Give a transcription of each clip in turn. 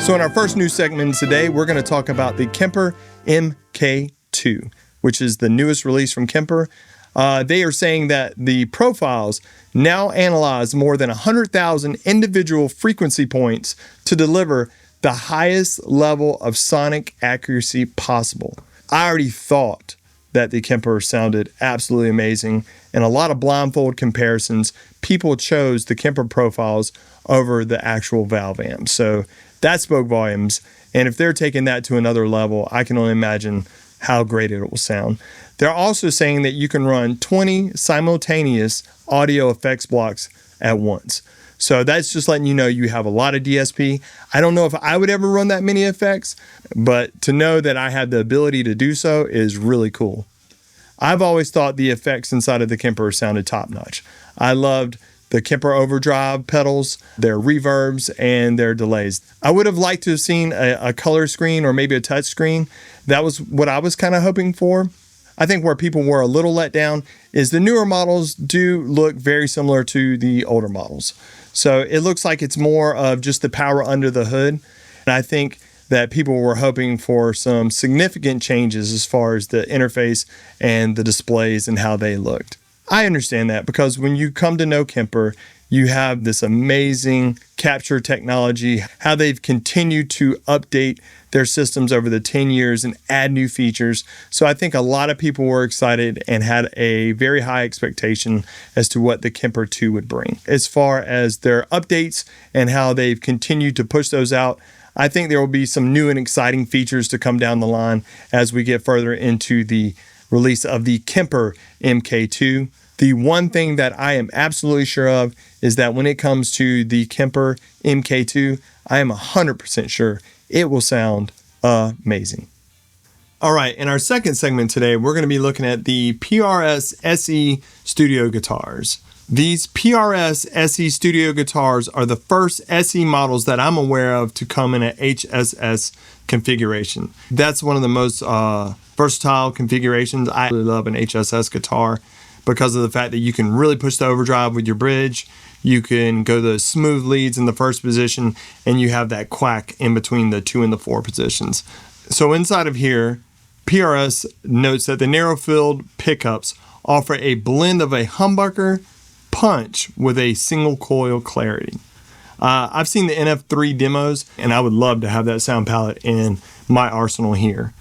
So in our first news segment today, we're going to talk about the Kemper MK2, which is the newest release from Kemper. They are saying that the profiles now analyze more than 100,000 individual frequency points to deliver the highest level of sonic accuracy possible. I already thought that the Kemper sounded absolutely amazing. In a lot of blindfold comparisons, people chose the Kemper profiles over the actual valve amps. So that spoke volumes. And if they're taking that to another level, I can only imagine how great it will sound. They're also saying that you can run 20 simultaneous audio effects blocks at once. So that's just letting you know you have a lot of DSP. I don't know if I would ever run that many effects, but to know that I have the ability to do so is really cool. I've always thought the effects inside of the Kemper sounded top-notch. I loved the Kemper overdrive pedals, their reverbs, and their delays. I would have liked to have seen a color screen or maybe a touch screen. That was what I was kind of hoping for. I think where people were a little let down is the newer models do look very similar to the older models. So it looks like it's more of just the power under the hood. And I think that people were hoping for some significant changes as far as the interface and the displays and how they looked. I understand that because when you come to know Kemper, you have this amazing capture technology, how they've continued to update their systems over the 10 years and add new features. So I think a lot of people were excited and had a very high expectation as to what the Kemper 2 would bring. As far as their updates and how they've continued to push those out, I think there will be some new and exciting features to come down the line as we get further into the release of the Kemper MK2. The one thing that I am absolutely sure of is that when it comes to the Kemper MK2, I am 100% sure it will sound amazing. All right, in our second segment today, we're going to be looking at the PRS SE Studio guitars. These PRS SE Studio guitars are the first SE models that I'm aware of to come in an HSS configuration. That's one of the most versatile configurations. I really love an HSS guitar because of the fact that you can really push the overdrive with your bridge. You can go the smooth leads in the first position, and you have that quack in between the 2 and the 4 positions. So inside of here, PRS notes that the narrow-filled pickups offer a blend of a humbucker punch with a single coil clarity. I've seen the NF3 demos, and I would love to have that sound palette in my arsenal here.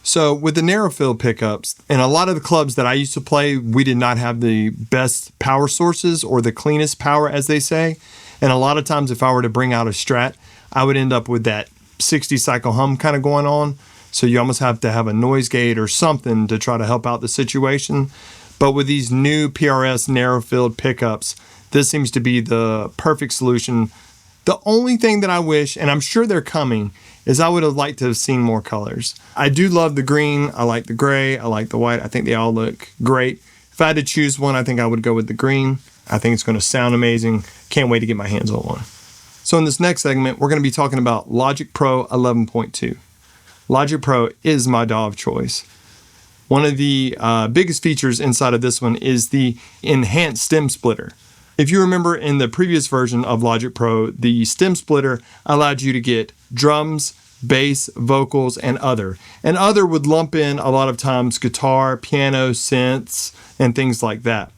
So with the narrow field pickups, and a lot of the clubs that I used to play, we did not have the best power sources or the cleanest power, as they say. And a lot of times if I were to bring out a Strat, I would end up with that 60 cycle hum kind of going on. So you almost have to have a noise gate or something to try to help out the situation. But with these new PRS narrow field pickups, this seems to be the perfect solution. The only thing that I wish, and I'm sure they're coming, is I would have liked to have seen more colors. I do love the green, I like the gray, I like the white. I think they all look great. If I had to choose one, I think I would go with the green. I think it's going to sound amazing. Can't wait to get my hands on one. So in this next segment, we're going to be talking about Logic Pro 11.2. Logic Pro is my DAW of choice. One of the biggest features inside of this one is the enhanced stem splitter. If you remember in the previous version of Logic Pro, the stem splitter allowed you to get drums, bass, vocals, and other. And other would lump in a lot of times guitar, piano, synths, and things like that.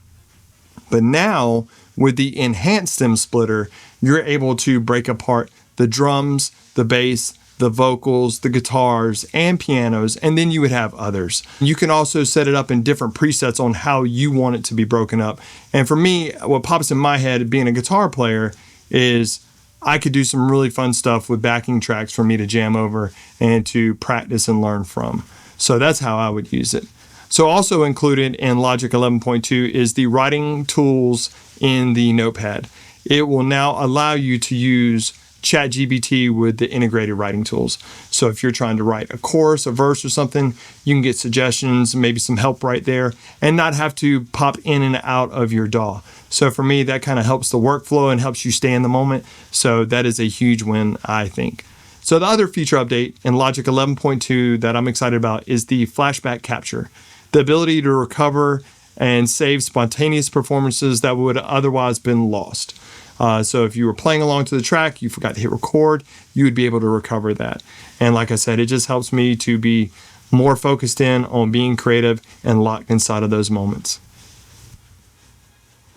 But now, with the enhanced stem splitter, you're able to break apart the drums, the bass, the vocals, the guitars, and pianos, and then you would have others. You can also set it up in different presets on how you want it to be broken up. And for me, what pops in my head being a guitar player is I could do some really fun stuff with backing tracks for me to jam over and to practice and learn from. So that's how I would use it. So also included in Logic 11.2 is the writing tools in the notepad. It will now allow you to use ChatGPT with the integrated writing tools. So if you're trying to write a chorus, a verse, or something, you can get suggestions, maybe some help right there, and not have to pop in and out of your DAW. So for me, that kind of helps the workflow and helps you stay in the moment. So that is a huge win, I think. So the other feature update in Logic 11.2 that I'm excited about is the flashback capture. The ability to recover and save spontaneous performances that would otherwise been lost. So if you were playing along to the track, you forgot to hit record, you would be able to recover that. And like I said, it just helps me to be more focused in on being creative and locked inside of those moments.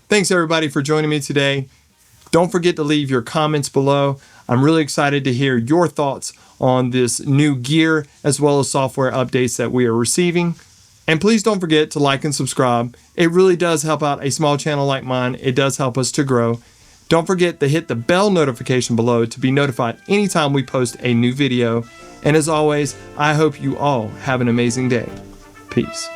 Thanks everybody for joining me today. Don't forget to leave your comments below. I'm really excited to hear your thoughts on this new gear as well as software updates that we are receiving. And please don't forget to like and subscribe. It really does help out a small channel like mine. It does help us to grow. Don't forget to hit the bell notification below to be notified anytime we post a new video. And as always, I hope you all have an amazing day. Peace.